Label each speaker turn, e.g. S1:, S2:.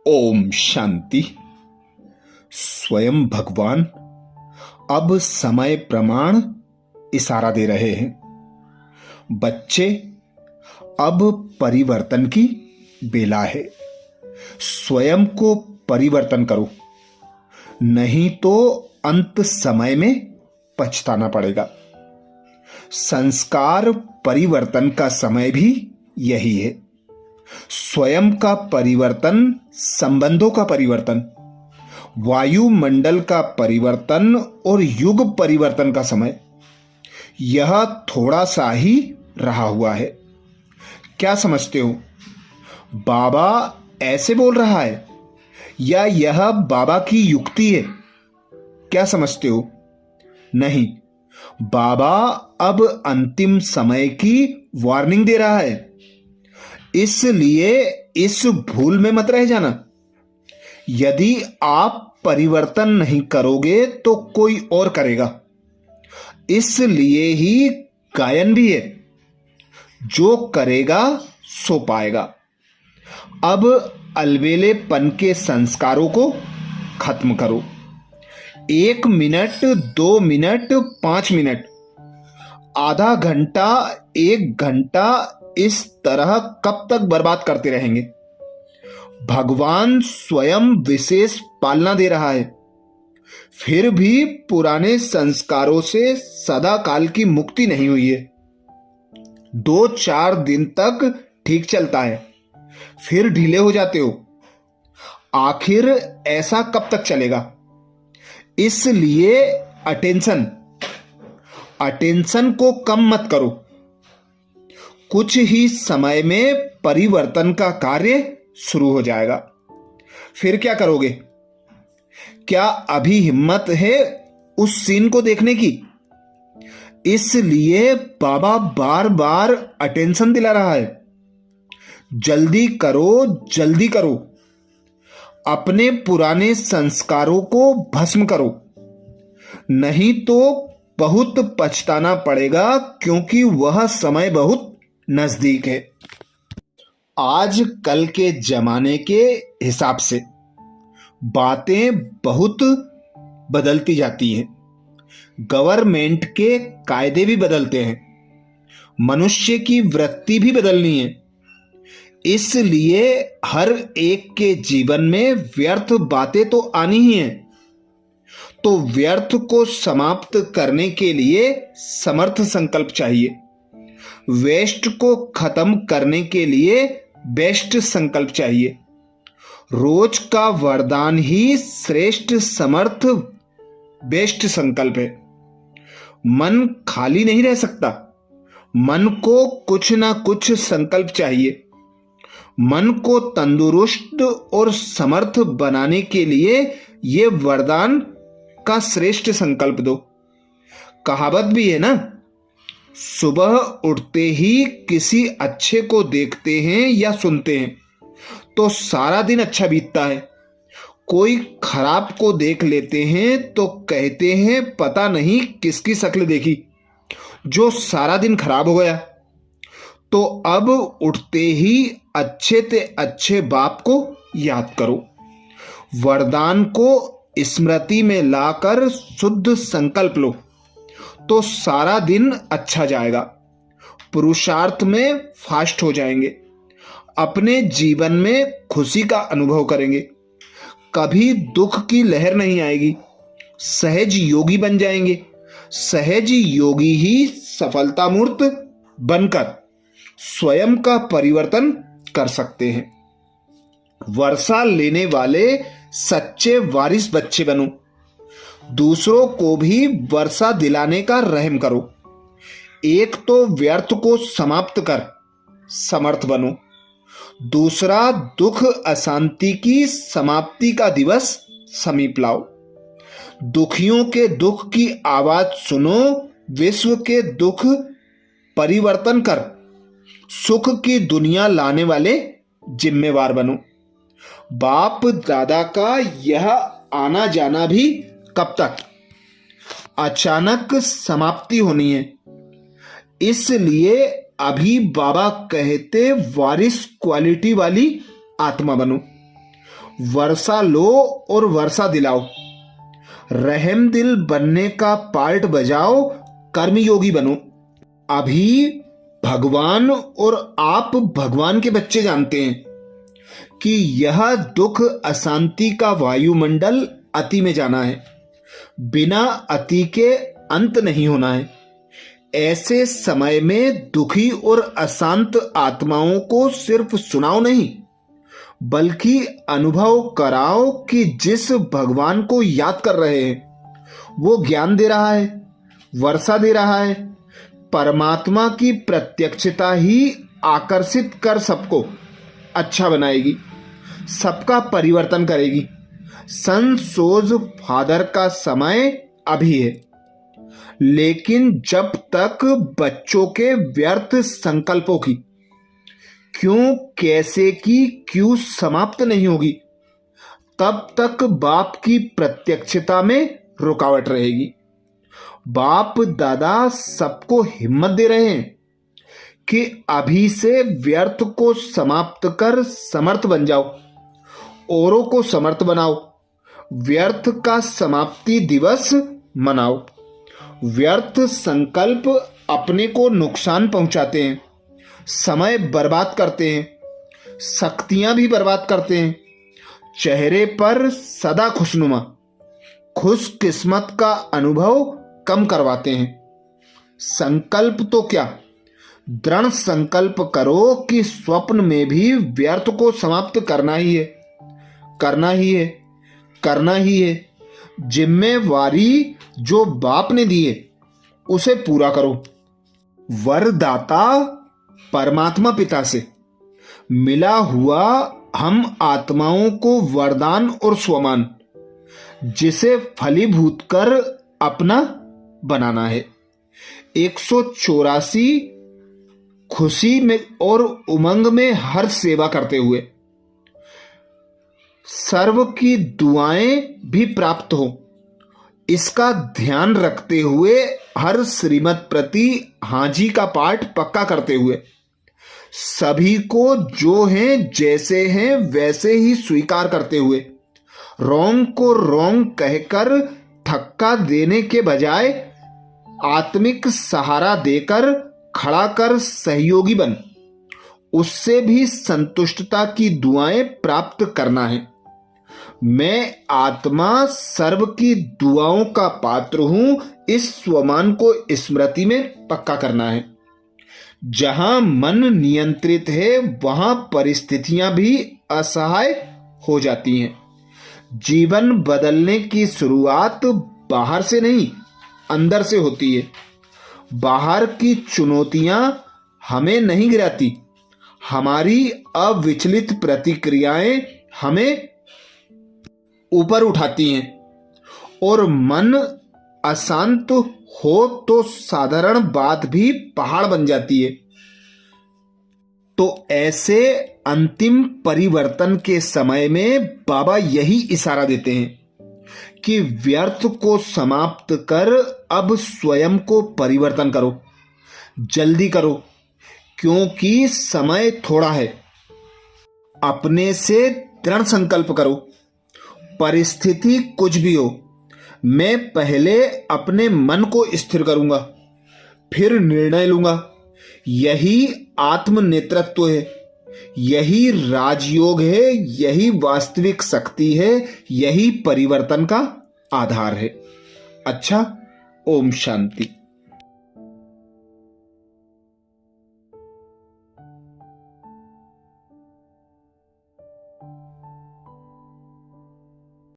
S1: ओम शांति। स्वयं भगवान अब समय प्रमाण इशारा दे रहे हैं। बच्चे, अब परिवर्तन की बेला है। स्वयं को परिवर्तन करो, नहीं तो अंत समय में पछताना पड़ेगा। संस्कार परिवर्तन का समय भी यही है। स्वयं का परिवर्तन, संबंधों का परिवर्तन, वायुमंडल का परिवर्तन और युग परिवर्तन का समय यह थोड़ा सा ही रहा हुआ है। क्या समझते हो? बाबा ऐसे बोल रहा है या यह बाबा की युक्ति है? क्या समझते हो? नहीं, बाबा अब अंतिम समय की वार्निंग दे रहा है। इसलिए इस भूल में मत रह जाना। यदि आप परिवर्तन नहीं करोगे तो कोई और करेगा। इसलिए ही गायन भी है, जो करेगा सो पाएगा। अब अलबेलेपन के संस्कारों को खत्म करो। 1 मिनट, 2 मिनट, 5 मिनट, आधा घंटा, 1 घंटा इस तरह कब तक बर्बाद करते रहेंगे? भगवान स्वयं विशेष पालना दे रहा है, फिर भी पुराने संस्कारों से सदा काल की मुक्ति नहीं हुई है। 2-4 दिन तक ठीक चलता है, फिर ढीले हो जाते हो। आखिर ऐसा कब तक चलेगा? इसलिए अटेंशन को कम मत करो। कुछ ही समय में परिवर्तन का कार्य शुरू हो जाएगा। फिर क्या करोगे? क्या अभी हिम्मत है उस सीन को देखने की? इसलिए बाबा बार बार अटेंशन दिला रहा है। जल्दी करो, जल्दी करो। अपने पुराने संस्कारों को भस्म करो, नहीं तो बहुत पछताना पड़ेगा, क्योंकि वह समय बहुत नजदीक है। आज कल के जमाने के हिसाब से बातें बहुत बदलती जाती हैं। गवर्नमेंट के कायदे भी बदलते हैं, मनुष्य की वृत्ति भी बदलनी है। इसलिए हर एक के जीवन में व्यर्थ बातें तो आनी ही हैं। तो व्यर्थ को समाप्त करने के लिए समर्थ संकल्प चाहिए। वेस्ट को खत्म करने के लिए बेस्ट संकल्प चाहिए। रोज का वरदान ही श्रेष्ठ समर्थ बेस्ट संकल्प है। मन खाली नहीं रह सकता। मन को कुछ ना कुछ संकल्प चाहिए। मन को तंदुरुस्त और समर्थ बनाने के लिए ये वरदान का श्रेष्ठ संकल्प दो। कहावत भी है ना, सुबह उठते ही किसी अच्छे को देखते हैं या सुनते हैं तो सारा दिन अच्छा बीतता है। कोई खराब को देख लेते हैं तो कहते हैं पता नहीं किसकी शक्ल देखी जो सारा दिन खराब हो गया। तो अब उठते ही अच्छे से अच्छे बाप को याद करो। वरदान को स्मृति में लाकर शुद्ध संकल्प लो तो सारा दिन अच्छा जाएगा। पुरुषार्थ में फास्ट हो जाएंगे। अपने जीवन में खुशी का अनुभव करेंगे। कभी दुख की लहर नहीं आएगी। सहज योगी बन जाएंगे। सहज योगी ही सफलता मूर्त बनकर स्वयं का परिवर्तन कर सकते हैं। वर्षा लेने वाले सच्चे वारिस बच्चे बनो। दूसरों को भी वर्षा दिलाने का रहम करो। एक तो व्यर्थ को समाप्त कर समर्थ बनो। दूसरा, दुख अशांति की समाप्ति का दिवस समीप लाओ। दुखियों के दुख की आवाज सुनो। विश्व के दुख परिवर्तन कर सुख की दुनिया लाने वाले जिम्मेवार बनो। बाप दादा का यह आना जाना भी कब तक? अचानक समाप्ति होनी है। इसलिए अभी बाबा कहते वारिस क्वालिटी वाली आत्मा बनो। वर्षा लो और वर्षा दिलाओ, रहम दिल बनने का पार्ट बजाओ, कर्मयोगी बनो। अभी भगवान और आप भगवान के बच्चे जानते हैं कि यह दुख अशांति का वायुमंडल अति में जाना है, बिना अति के अंत नहीं होना है। ऐसे समय में दुखी और अशांत आत्माओं को सिर्फ सुनाओ नहीं, बल्कि अनुभव कराओ कि जिस भगवान को याद कर रहे हैं वो ज्ञान दे रहा है, वर्षा दे रहा है। परमात्मा की प्रत्यक्षता ही आकर्षित कर सबको अच्छा बनाएगी, सबका परिवर्तन करेगी। सन सोज फादर का समय अभी है, लेकिन जब तक बच्चों के व्यर्थ संकल्पों की क्यों कैसे की क्यों समाप्त नहीं होगी, तब तक बाप की प्रत्यक्षता में रुकावट रहेगी। बाप दादा सबको हिम्मत दे रहे हैं कि अभी से व्यर्थ को समाप्त कर समर्थ बन जाओ, औरों को समर्थ बनाओ। व्यर्थ का समाप्ति दिवस मनाओ। व्यर्थ संकल्प अपने को नुकसान पहुंचाते हैं, समय बर्बाद करते हैं, शक्तियां भी बर्बाद करते हैं। चेहरे पर सदा खुशनुमा, खुशकिस्मत का अनुभव कम करवाते हैं। संकल्प तो क्या, दृढ़ संकल्प करो कि स्वप्न में भी व्यर्थ को समाप्त करना ही है, करना ही है, करना ही है। जिम्मेवारी जो बाप ने दी है उसे पूरा करो। वरदाता परमात्मा पिता से मिला हुआ हम आत्माओं को वरदान और स्वमान, जिसे फलीभूत कर अपना बनाना है। 184 खुशी में और उमंग में हर सेवा करते हुए सर्व की दुआएं भी प्राप्त हो, इसका ध्यान रखते हुए हर श्रीमत प्रति हाजी का पाठ पक्का करते हुए सभी को जो हैं जैसे हैं वैसे ही स्वीकार करते हुए रोंग को रोंग कहकर धक्का देने के बजाय आत्मिक सहारा देकर खड़ा कर सहयोगी बन, उससे भी संतुष्टता की दुआएं प्राप्त करना है। मैं आत्मा सर्व की दुआओं का पात्र हूं, इस स्वमान को स्मृति में पक्का करना है। जहां मन नियंत्रित है वहां परिस्थितियां भी असहाय हो जाती हैं। जीवन बदलने की शुरुआत बाहर से नहीं, अंदर से होती है। बाहर की चुनौतियां हमें नहीं गिराती, हमारी अविचलित प्रतिक्रियाएं हमें ऊपर उठाती हैं। और मन अशांत हो तो साधारण बात भी पहाड़ बन जाती है। तो ऐसे अंतिम परिवर्तन के समय में बाबा यही इशारा देते हैं कि व्यर्थ को समाप्त कर अब स्वयं को परिवर्तन करो, जल्दी करो, क्योंकि समय थोड़ा है। अपने से दृढ़ संकल्प करो, परिस्थिति कुछ भी हो, मैं पहले अपने मन को स्थिर करूंगा, फिर निर्णय लूंगा। यही आत्म नेतृत्व है, यही राजयोग है, यही वास्तविक शक्ति है, यही परिवर्तन का आधार है। अच्छा, ओम शांति।